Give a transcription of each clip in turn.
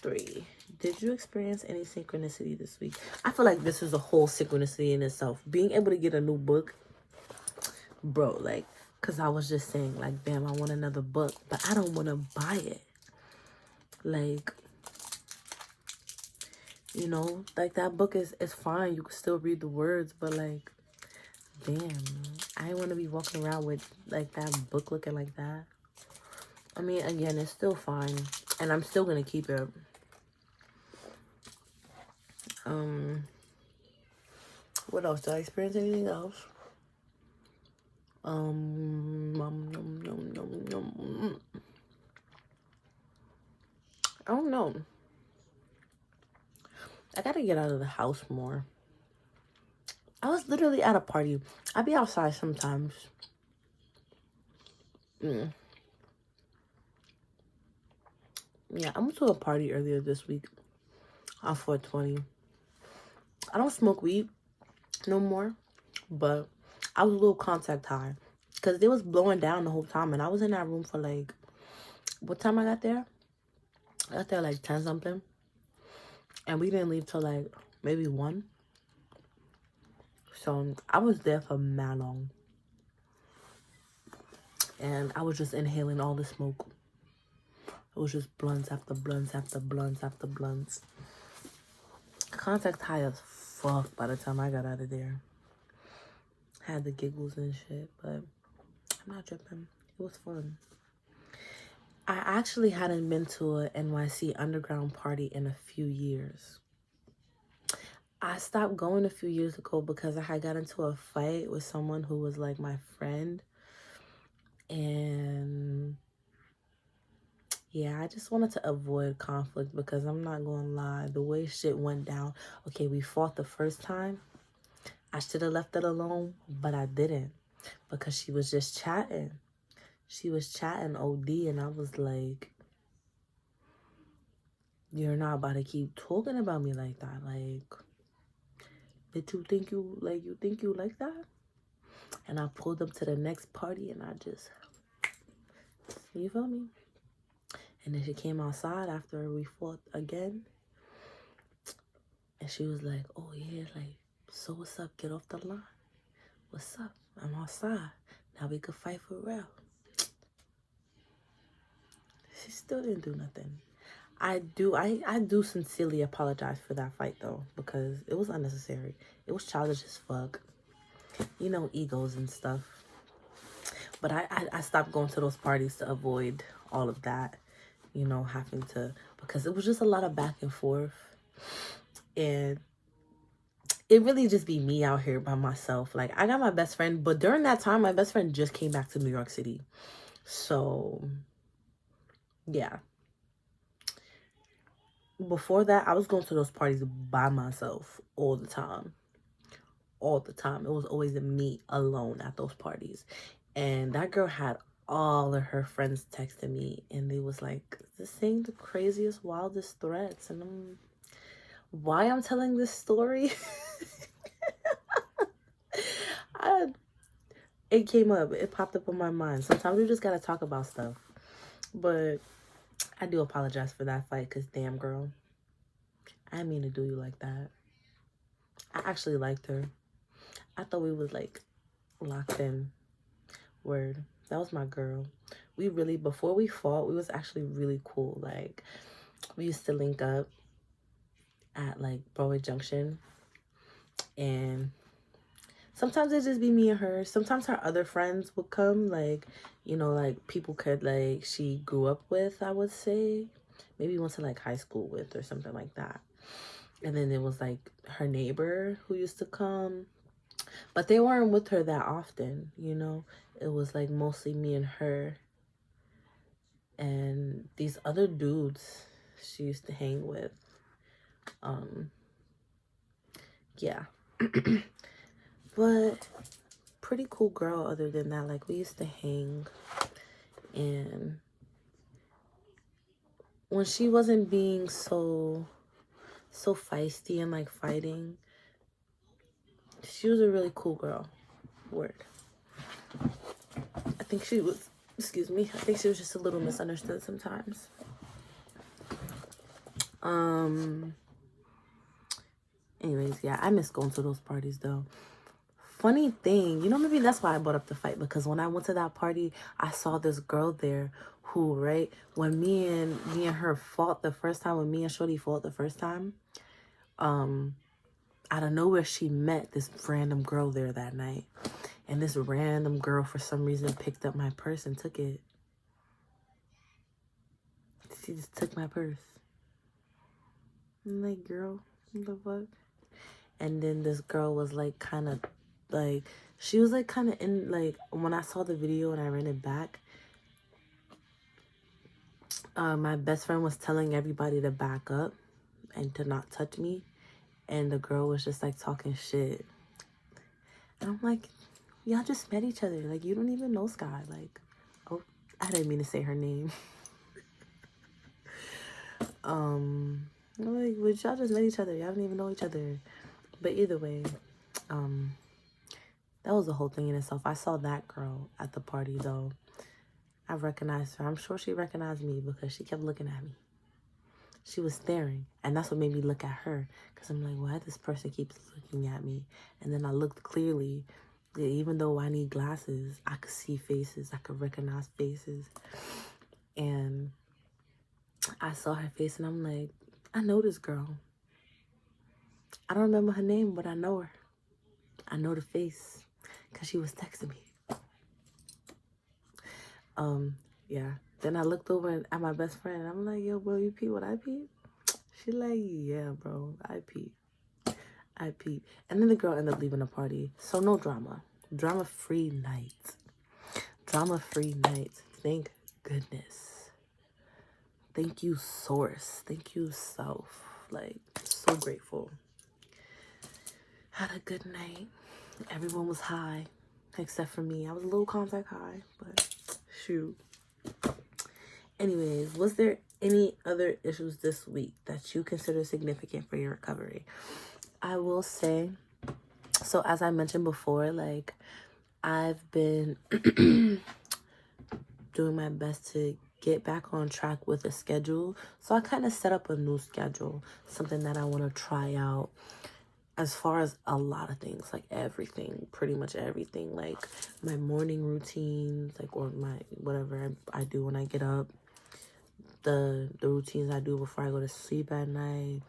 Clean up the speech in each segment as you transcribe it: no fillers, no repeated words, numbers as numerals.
3. Did you experience any synchronicity this week? I feel like this is a whole synchronicity in itself. Being able to get a new book, bro, like, because I was just saying, like, damn, I want another book, but I don't want to buy it. Like, you know, like, that book is fine. You can still read the words, but, like, damn, I want to be walking around with, like, that book looking like that. I mean, again, it's still fine, and I'm still going to keep it. What else? Did I experience anything else? I don't know. I gotta get out of the house more. I was literally at a party. I be outside sometimes. Yeah, I went to a party earlier this week on 420. I don't smoke weed no more, but I was a little contact high because it was blowing down the whole time, and I was in that room for like, what time I got there? I got there like 10 something, and we didn't leave till like maybe 1. So I was there for mad long, and I was just inhaling all the smoke. It was just blunts after blunts after blunts after blunts. Contact high as fuck by the time I got out of there. Had the giggles and shit, but I'm not tripping. It was fun. I actually hadn't been to a NYC underground party in a few years. I stopped going a few years ago because I had got into a fight with someone who was like my friend. And yeah, I just wanted to avoid conflict because I'm not gonna lie, the way shit went down. Okay, we fought the first time. I should have left it alone, but I didn't because she was just chatting. She was chatting OD, and I was like, you're not about to keep talking about me like that. Like, did you think you like that? And I pulled up to the next party, and I just, you feel me? And then she came outside after we fought again. And she was like, oh yeah, like, so what's up? Get off the line. What's up? I'm outside. Now we could fight for real. She still didn't do nothing. I do sincerely apologize for that fight though, because it was unnecessary. It was childish as fuck. You know, egos and stuff. But I stopped going to those parties to avoid all of that. You know, having to, because it was just a lot of back and forth. And it really just be me out here by myself. Like, I got my best friend, but during that time, my best friend just came back to New York City. So, yeah. Before that, I was going to those parties by myself all the time. All the time. It was always me alone at those parties. And that girl had all of her friends texting me, and they was like, this saying the craziest, wildest threats. And why I'm telling this story? It came up. It popped up on my mind. Sometimes we just gotta talk about stuff. But I do apologize for that fight, because damn, girl, I didn't mean to do you like that. I actually liked her. I thought we was like locked in. Word. That was my girl. We really, before we fought, we was actually really cool. Like, we used to link up at like Broadway Junction, and sometimes it just be me and her. Sometimes her other friends would come, like, you know, like people could, like, she grew up with, I would say, maybe went to like high school with or something like that. And then there was like her neighbor who used to come, but they weren't with her that often, you know. It was like mostly me and her and these other dudes she used to hang with. Yeah. But pretty cool girl other than that. Like, we used to hang, and when she wasn't being so feisty and like fighting, she was a really cool girl. Word. I think she was, excuse me, I think she was just a little misunderstood sometimes. Anyways, yeah, I miss going to those parties though. Funny thing, maybe that's why I brought up the fight, because when I went to that party, I saw this girl there who, right, when me and her fought the first time, when me and Shorty fought the first time, out of nowhere, she met this random girl there that night. And this random girl, for some reason, picked up my purse and took it. She just took my purse. I'm like, girl, what the fuck? And then this girl was like, kind of, like, she was like, kind of in, like, when I saw the video and I ran it back, my best friend was telling everybody to back up and to not touch me. And the girl was just, like, talking shit. And I'm like, y'all just met each other. Like, you don't even know Sky. Like, oh, I didn't mean to say her name. I'm like, but y'all just met each other. Y'all don't even know each other. But either way, that was the whole thing in itself. I saw that girl at the party, though. I recognized her. I'm sure she recognized me because she kept looking at me. She was staring. And that's what made me look at her. Because I'm like, why this person keeps looking at me? And then I looked clearly. Even though I need glasses, I could see faces. I could recognize faces. And I saw her face and I'm like, I know this girl. I don't remember her name, but I know her. I know the face because she was texting me. Yeah. Then I looked over at my best friend and I'm like, yo, bro, you peep what I peep? She like, yeah, bro, I peep. And then the girl ended up leaving the party. So no drama. Drama-free night. Drama-free night. Thank goodness. Thank you, source. Thank you, self. Like, so grateful. Had a good night. Everyone was high. Except for me. I was a little contact high. But, shoot. Anyways, was there any other issues this week that you consider significant for your recovery? I will say, so as I mentioned before, like, I've been doing my best to get back on track with a schedule. So I kind of set up a new schedule, something that I want to try out as far as a lot of things, like everything, pretty much everything, like my morning routines, like, or my, whatever I do when I get up, the routines I do before I go to sleep at night,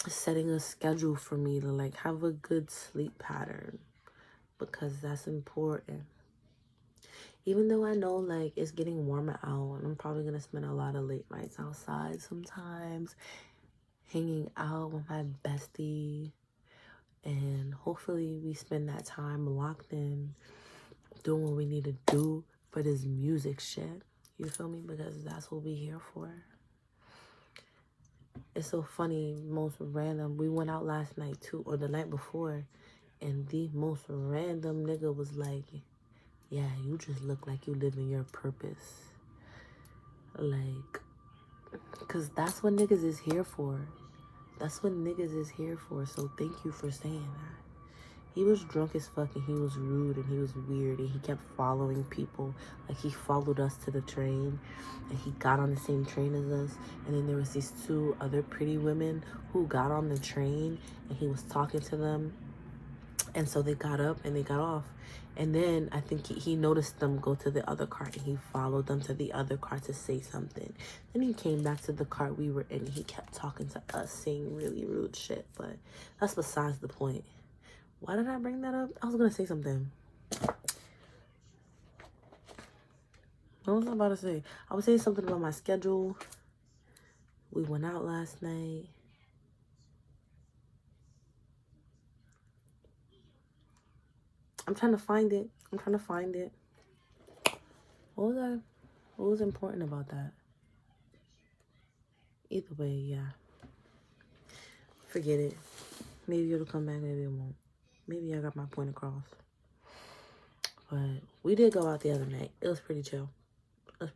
setting a schedule for me to, like, have a good sleep pattern, because that's important. Even though I know, like, it's getting warmer out and I'm probably gonna spend a lot of late nights outside sometimes, hanging out with my bestie, and hopefully we spend that time locked in doing what we need to do for this music shit. You feel me? Because that's what we here for. It's so funny, most random. We went out last night too, or the night before, and the most random nigga was like, yeah, you just look like you live in your purpose. Like, because that's what niggas is here for. That's what niggas is here for. So thank you for saying that. He was drunk as fuck and he was rude and he was weird and he kept following people. Like, he followed us to the train and he got on the same train as us. And then there was these two other pretty women who got on the train and he was talking to them. And so they got up and they got off. And then I think he noticed them go to the other car and he followed them to the other car to say something. Then he came back to the car we were in and he kept talking to us, saying really rude shit. But that's besides the point. Why did I bring that up? I was going to say something. What was I about to say? I was saying something about my schedule. We went out last night. I'm trying to find it. What was important about that? Either way, yeah. Forget it. Maybe it'll come back, maybe it won't. Maybe I got my point across. But we did go out the other night. It was pretty chill. It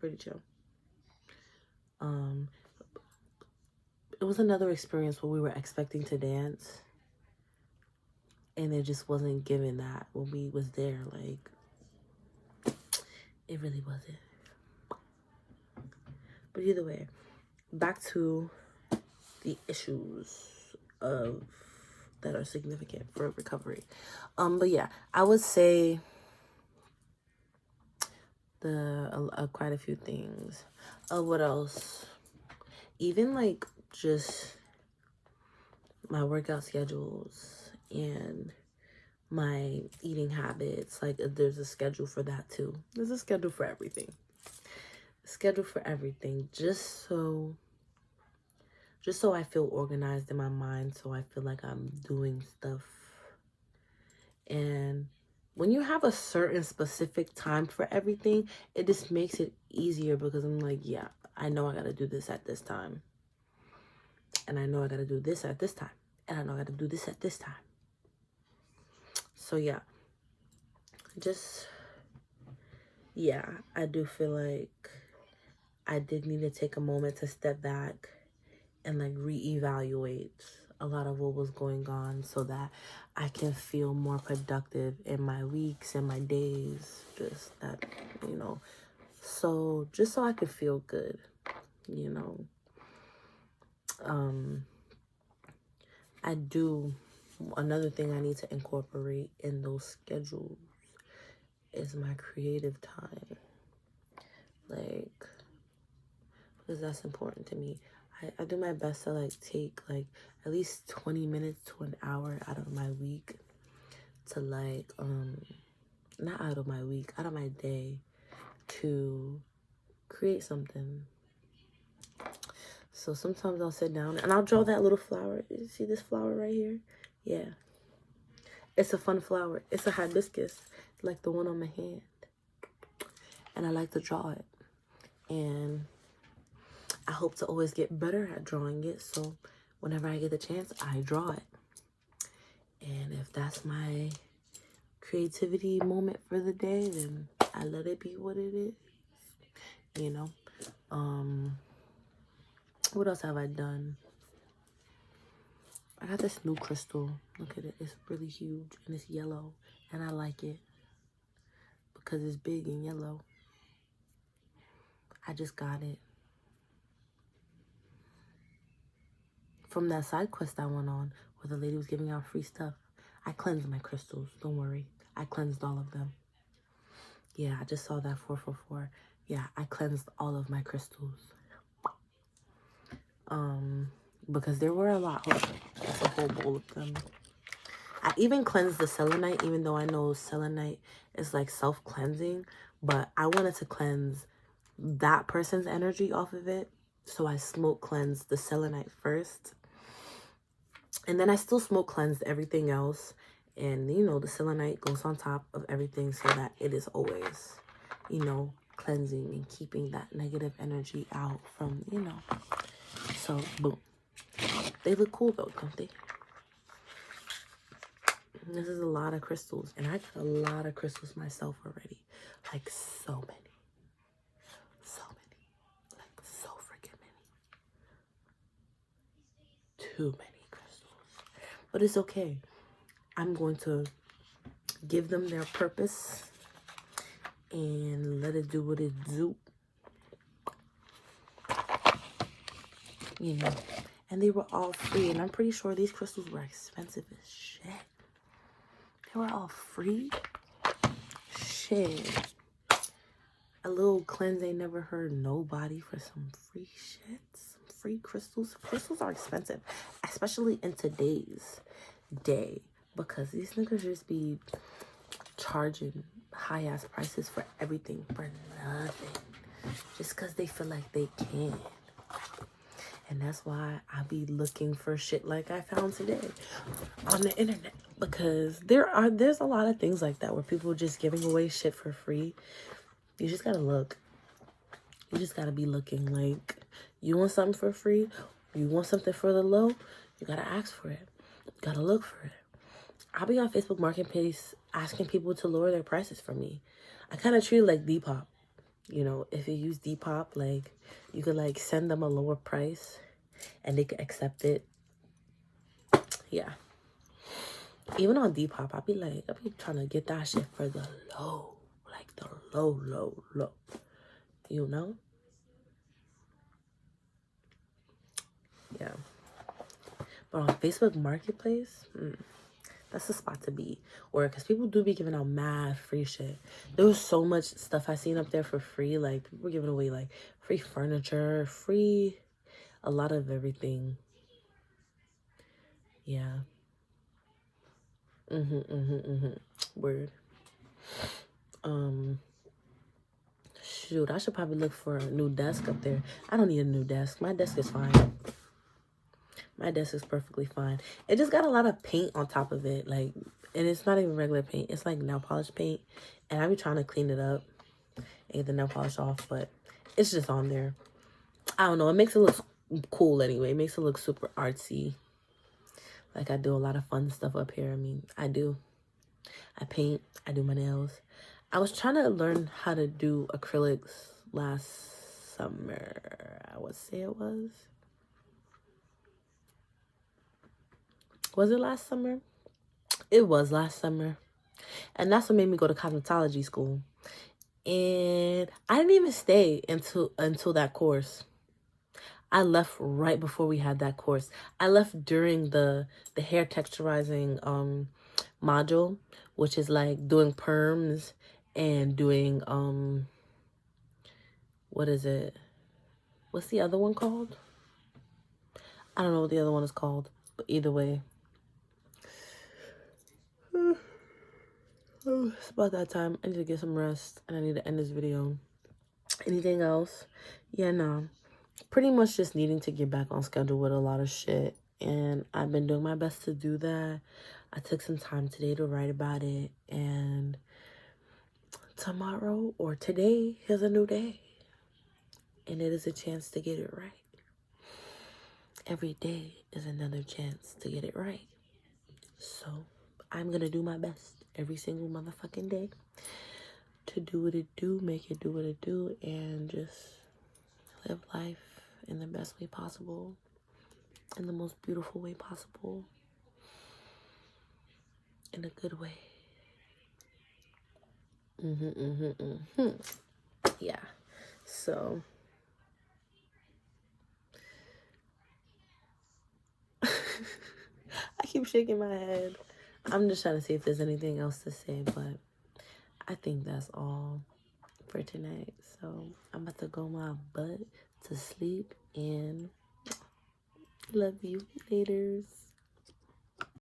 was another experience where we were expecting to dance. And it just wasn't given that when we was there. Like, it really wasn't. But either way, back to the issues of that are significant for recovery. But yeah, I would say quite a few things. What else? Even like just my workout schedules and my eating habits. Like there's a schedule for that too. There's a schedule for everything. Schedule for everything. Just so I feel organized in my mind, so I feel like I'm doing stuff. And when you have a certain specific time for everything, it just makes it easier because I'm like, yeah, I know I gotta do this at this time. And I know I gotta do this at this time. And I know I gotta do this at this time. So yeah, I do feel like I did need to take a moment to step back and like reevaluate a lot of what was going on so that I can feel more productive in my weeks and my days. Just that, so just so I could feel good, another thing I need to incorporate in those schedules is my creative time. Like, because that's important to me. I do my best to like take like at least 20 minutes to an hour out of my week to like, not out of my week, out of my day to create something. So sometimes I'll sit down and I'll draw that little flower. You see this flower right here? Yeah. It's a fun flower. It's a hibiscus, like the one on my hand. And I like to draw it. And I hope to always get better at drawing it. So whenever I get the chance, I draw it. And if that's my creativity moment for the day, then I let it be what it is. What else have I done? I got this new crystal. Look at it. It's really huge and it's yellow. And I like it because it's big and yellow. I just got it from that side quest I went on where the lady was giving out free stuff. I cleansed my crystals. Don't worry. I cleansed all of them. Yeah, I just saw that 444. Yeah, I cleansed all of my crystals. Because there were a lot. That's a whole bowl of them. I even cleansed the selenite, even though I know selenite is like self-cleansing. But I wanted to cleanse that person's energy off of it. So I smoke cleansed the selenite first. And then I still smoke cleansed everything else. And, the selenite goes on top of everything so that it is always, cleansing and keeping that negative energy out from, So, boom. They look cool, though, don't they? This is a lot of crystals. And I got a lot of crystals myself already. Like, so many. So many. Like, so freaking many. Too many crystals. But it's okay. I'm going to give them their purpose and let it do what it do. And they were all free. And I'm pretty sure these crystals were expensive as shit. They were all free. Shit. A little cleanse ain't never hurt nobody for some free shit. Some free crystals. Crystals are expensive. Especially in today's day. Because these niggas just be charging high-ass prices for everything for nothing. Just because they feel like they can. And that's why I be looking for shit like I found today on the internet. Because there's a lot of things like that where people are just giving away shit for free. You just gotta look. You just gotta be looking. Like, you want something for free? You want something for the low? You gotta ask for it. You gotta look for it. I'll be on Facebook Marketplace asking people to lower their prices for me. I kind of treat it like Depop. If you use Depop, like, you could, like, send them a lower price and they could accept it. Yeah. Even on Depop, I'll be trying to get that shit for the low. Like, the low. But on Facebook Marketplace, that's the spot to be. Or because people do be giving out mad free shit. There was so much stuff I seen up there for free. Like, people were giving away, like, free furniture, free a lot of everything. Yeah. Word. Shoot, I should probably look for a new desk up there. I don't need a new desk. My desk is fine. My desk is perfectly fine. It just got a lot of paint on top of it. Like, and it's not even regular paint. It's like nail polish paint. And I be trying to clean it up and get the nail polish off, but it's just on there. I don't know. It makes it look cool anyway. It makes it look super artsy. Like, I do a lot of fun stuff up here. I mean, I do. I paint. I do my nails. I was trying to learn how to do acrylics last summer. I would say it was. Was it last summer? It was last summer. And that's what made me go to cosmetology school. And I didn't even stay until that course. I left right before we had that course. I left during the hair texturizing module, which is like doing perms and doing what is it? What's the other one called? I don't know what the other one is called, but either way. It's about that time. I need to get some rest and I need to end this video. Anything else? Yeah, no. Pretty much just needing to get back on schedule with a lot of shit. And I've been doing my best to do that. I took some time today to write about it. And tomorrow or today is a new day. And it is a chance to get it right. Every day is another chance to get it right. So I'm going to do my best every single motherfucking day to do what it do, make it do what it do, and just live life in the best way possible, in the most beautiful way possible, in a good way. Yeah. So I keep shaking my head. I'm just trying to see if there's anything else to say, but I think that's all for tonight. So I'm about to go my butt to sleep and love you. Laters.